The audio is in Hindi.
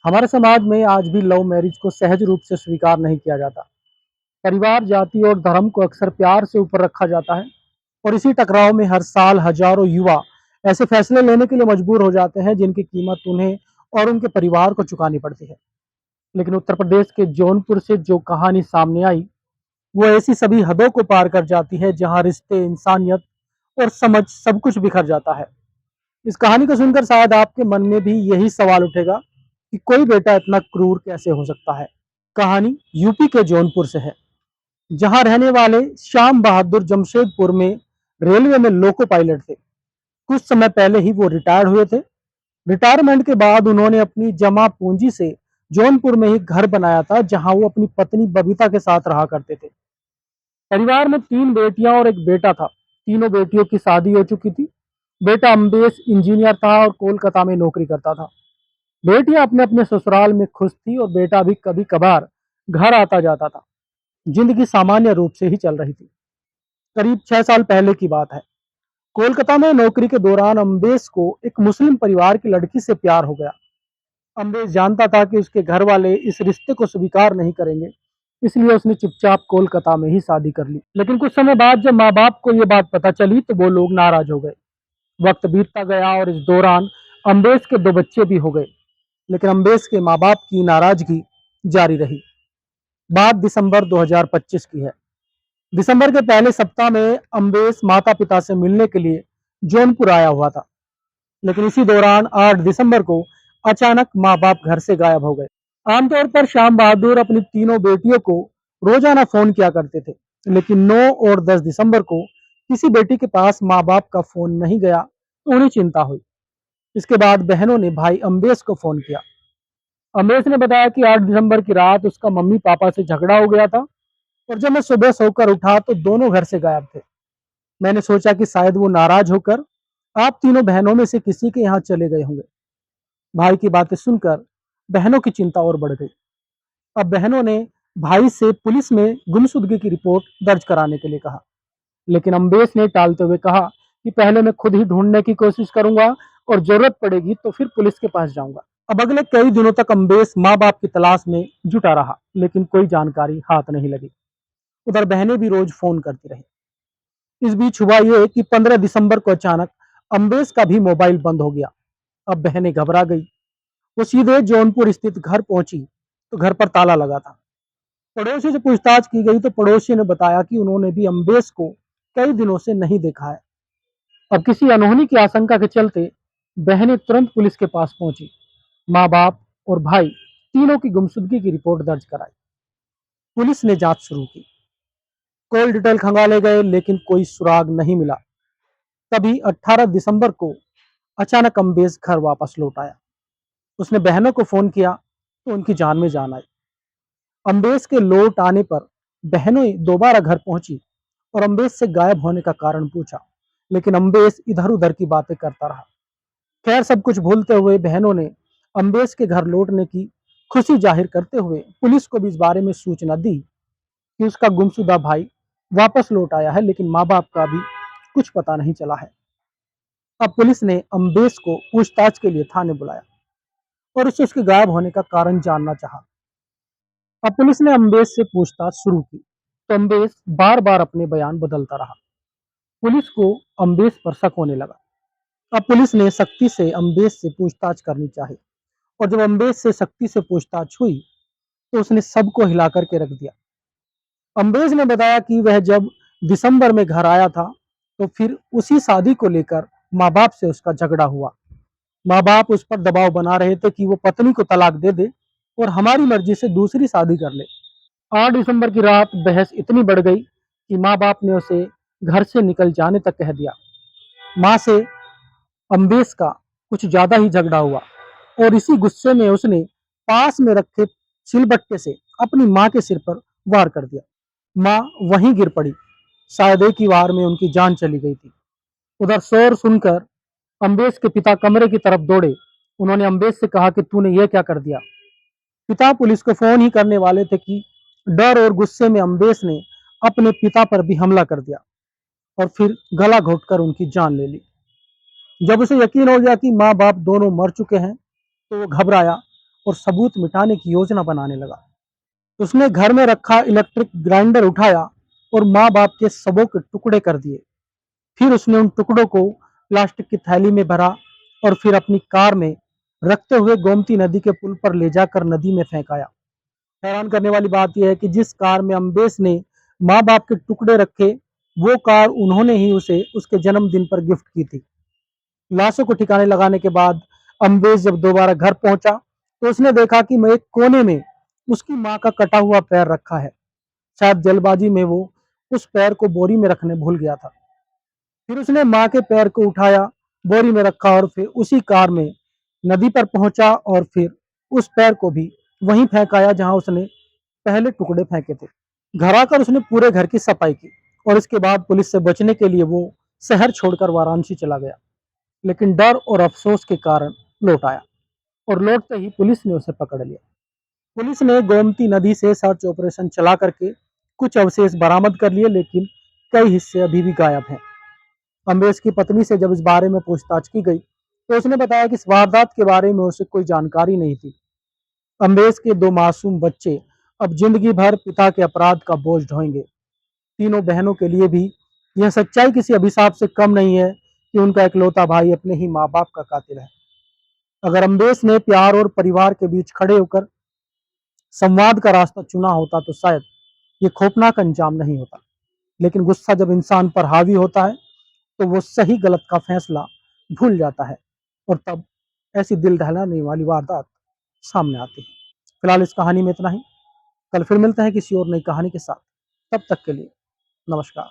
हमारे समाज में आज भी लव मैरिज को सहज रूप से स्वीकार नहीं किया जाता। परिवार, जाति और धर्म को अक्सर प्यार से ऊपर रखा जाता है और इसी टकराव में हर साल हजारों युवा ऐसे फैसले लेने के लिए मजबूर हो जाते हैं जिनकी कीमत उन्हें और उनके परिवार को चुकानी पड़ती है। लेकिन उत्तर प्रदेश के जौनपुर से जो कहानी सामने आई, वो ऐसी सभी हदों को पार कर जाती है जहां रिश्ते, इंसानियत और समझ सब कुछ बिखर जाता है। इस कहानी को सुनकर शायद आपके मन में भी यही सवाल उठेगा कि कोई बेटा इतना क्रूर कैसे हो सकता है। कहानी यूपी के जौनपुर से है, जहां रहने वाले श्याम बहादुर जमशेदपुर में रेलवे में लोको पायलट थे। कुछ समय पहले ही वो रिटायर हुए थे। रिटायरमेंट के बाद उन्होंने अपनी जमा पूंजी से जौनपुर में ही घर बनाया था, जहां वो अपनी पत्नी बबीता के साथ रहा करते थे। परिवार में 3 बेटियां और एक बेटा था। तीनों बेटियों की शादी हो चुकी थी। बेटा अम्बेश इंजीनियर था और कोलकाता में नौकरी करता था। बेटियां अपने अपने ससुराल में खुश थी और बेटा भी कभी कभार घर आता जाता था। जिंदगी सामान्य रूप से ही चल रही थी। करीब 6 साल पहले की बात है। कोलकाता में नौकरी के दौरान अम्बेश को एक मुस्लिम परिवार की लड़की से प्यार हो गया। अम्बेश जानता था कि उसके घर वाले इस रिश्ते को स्वीकार नहीं करेंगे, इसलिए उसने चुपचाप कोलकाता में ही शादी कर ली। लेकिन कुछ समय बाद जब माँ बाप को ये बात पता चली तो वो लोग नाराज हो गए। वक्त बीतता गया और इस दौरान अम्बेश के 2 बच्चे भी हो गए। लेकिन अम्बेश के माँ बाप की नाराजगी जारी रही। बात दिसंबर 2025 की है। दिसंबर के पहले सप्ताह में अम्बेश माता पिता से मिलने के लिए जौनपुर आया हुआ था। लेकिन इसी दौरान 8 दिसंबर को अचानक माँ बाप घर से गायब हो गए। आमतौर पर श्याम बहादुर अपनी तीनों बेटियों को रोजाना फोन किया करते थे, लेकिन 9 और 10 दिसंबर को किसी बेटी के पास माँ बाप का फोन नहीं गया तो उन्हें चिंता हुई। इसके बाद बहनों ने भाई अम्बेश को फोन किया। अम्बेश ने बताया कि 8 दिसंबर की रात उसका मम्मी पापा से झगड़ा हो गया था और जब मैं सुबह सोकर उठा तो दोनों घर से गायब थे। मैंने सोचा कि शायद वो नाराज होकर आप तीनों बहनों में से किसी के यहाँ चले गए होंगे। भाई की बातें सुनकर बहनों की चिंता और बढ़ गई। अब बहनों ने भाई से पुलिस में गुमशुदगी की रिपोर्ट दर्ज कराने के लिए कहा। लेकिन अम्बेश ने टालते हुए कहा कि पहले मैं खुद ही ढूंढने की कोशिश करूंगा और जरूरत पड़ेगी तो फिर पुलिस के पास जाऊंगा। अब अगले कई दिनों तक अम्बेश माँ बाप की तलाश में जुटा रहा, लेकिन कोई जानकारी हाथ नहीं लगी। उधर बहनें भी रोज फोन करती रही। इस बीच हुआ ये कि 15 दिसंबर को अचानक अम्बेश का भी मोबाइल बंद हो गया। अब बहनें घबरा गई। वो सीधे जौनपुर स्थित घर पहुंची तो घर पर ताला लगा था। पड़ोसी से पूछताछ की गई तो पड़ोसी ने बताया कि उन्होंने भी अम्बेश को कई दिनों से नहीं देखा है। अब किसी अनहोनी की आशंका के चलते बहनें तुरंत पुलिस के पास पहुंची। माँ बाप और भाई तीनों की गुमशुदगी की रिपोर्ट दर्ज कराई। पुलिस ने जांच शुरू की। कॉल डिटेल खंगाले गए, लेकिन कोई सुराग नहीं मिला। तभी 18 दिसंबर को अचानक अम्बेश घर वापस लौट आया। उसने बहनों को फोन किया तो उनकी जान में जान आई। अम्बेश के लौट आने पर बहनों दोबारा घर पहुंची और अम्बेश से गायब होने का कारण पूछा, लेकिन अम्बेश इधर उधर की बातें करता रहा। खैर, सब कुछ भूलते हुए बहनों ने अम्बेश के घर लौटने की खुशी जाहिर करते हुए पुलिस को भी इस बारे में सूचना दी कि उसका गुमशुदा भाई वापस लौट आया है, लेकिन माँ बाप का भी कुछ पता नहीं चला है। अब पुलिस ने अम्बेश को पूछताछ के लिए थाने बुलाया और उससे उसके गायब होने का कारण जानना चाहा। अब पुलिस ने अम्बेश से पूछताछ शुरू की तो अम्बेश बार बार अपने बयान बदलता रहा। पुलिस को अम्बेश पर शक होने लगा। अब पुलिस ने सख्ती से अम्बेश से पूछताछ करनी चाहिए और जब अम्बेश से सख्ती से पूछताछ हुई तो उसने सबको हिला करके रख दिया। अम्बेश ने बताया कि वह जब दिसंबर में घर आया था तो फिर उसी शादी को लेकर माँ बाप से उसका झगड़ा हुआ। माँ बाप उस पर दबाव बना रहे थे कि वो पत्नी को तलाक दे दे और हमारी मर्जी से दूसरी शादी कर ले। 8 दिसंबर की रात बहस इतनी बढ़ गई कि माँ बाप ने उसे घर से निकल जाने तक कह दिया। माँ से अम्बेश का कुछ ज्यादा ही झगड़ा हुआ और इसी गुस्से में उसने पास में रखे सिलबट्टे से अपनी माँ के सिर पर वार कर दिया। माँ वहीं गिर पड़ी। शायद एक ही वार में उनकी जान चली गई थी। उधर शोर सुनकर अम्बेश के पिता कमरे की तरफ दौड़े। उन्होंने अम्बेश से कहा कि तूने ये क्या कर दिया। पिता पुलिस को फोन ही करने वाले थे कि डर और गुस्से में अम्बेश ने अपने पिता पर भी हमला कर दिया और फिर गला घोटकर उनकी जान ले ली। जब उसे यकीन हो गया कि माँ बाप दोनों मर चुके हैं तो वो घबराया और सबूत मिटाने की योजना बनाने लगा। उसने घर में रखा इलेक्ट्रिक ग्राइंडर उठाया और माँ बाप के शवों के टुकड़े कर दिए। फिर उसने उन टुकड़ों को प्लास्टिक की थैली में भरा और फिर अपनी कार में रखते हुए गोमती नदी के पुल पर ले जाकर नदी में फेंक आया। हैरान करने वाली बात यह है कि जिस कार में अम्बेस ने माँ बाप के टुकड़े रखे, वो कार उन्होंने ही उसे उसके जन्मदिन पर गिफ्ट की थी। लाशों को ठिकाने लगाने के बाद अम्बेस जब दोबारा घर पहुंचा तो उसने देखा कि एक कोने में उसकी माँ का कटा हुआ पैर रखा है। शायद जल्दबाजी में वो उस पैर को बोरी में रखने भूल गया था। फिर उसने माँ के पैर को उठाया, बोरी में रखा और फिर उसी कार में नदी पर पहुंचा और फिर उस पैर को भी वहीं फेंक आया जहां उसने पहले टुकड़े फेंके थे। घर आकर उसने पूरे घर की सफाई की और इसके बाद पुलिस से बचने के लिए वो शहर छोड़कर वाराणसी चला गया। लेकिन डर और अफसोस के कारण लौट आया और लौटते ही पुलिस ने उसे पकड़ लिया। पुलिस ने गोमती नदी से सर्च ऑपरेशन चला करके कुछ अवशेष बरामद कर लिए, लेकिन कई हिस्से अभी भी गायब हैं। अम्बेश की पत्नी से जब इस बारे में पूछताछ की गई तो उसने बताया कि इस वारदात के बारे में उसे कोई जानकारी नहीं थी। अम्बेश के दो मासूम बच्चे अब जिंदगी भर पिता के अपराध का बोझ ढोएंगे। तीनों बहनों के लिए भी यह सच्चाई किसी अभिशाप से कम नहीं है कि उनका इकलौता भाई अपने ही माँ बाप का कातिल है। अगर अम्बेश ने प्यार और परिवार के बीच खड़े होकर संवाद का रास्ता चुना होता तो शायद ये खौफनाक अंजाम नहीं होता। लेकिन गुस्सा जब इंसान पर हावी होता है तो वो सही गलत का फैसला भूल जाता है और तब ऐसी दिल दहलाने वाली वारदात सामने आती है। फिलहाल इस कहानी में इतना ही। कल फिर मिलते हैं किसी और नई कहानी के साथ। तब तक के लिए नमस्कार।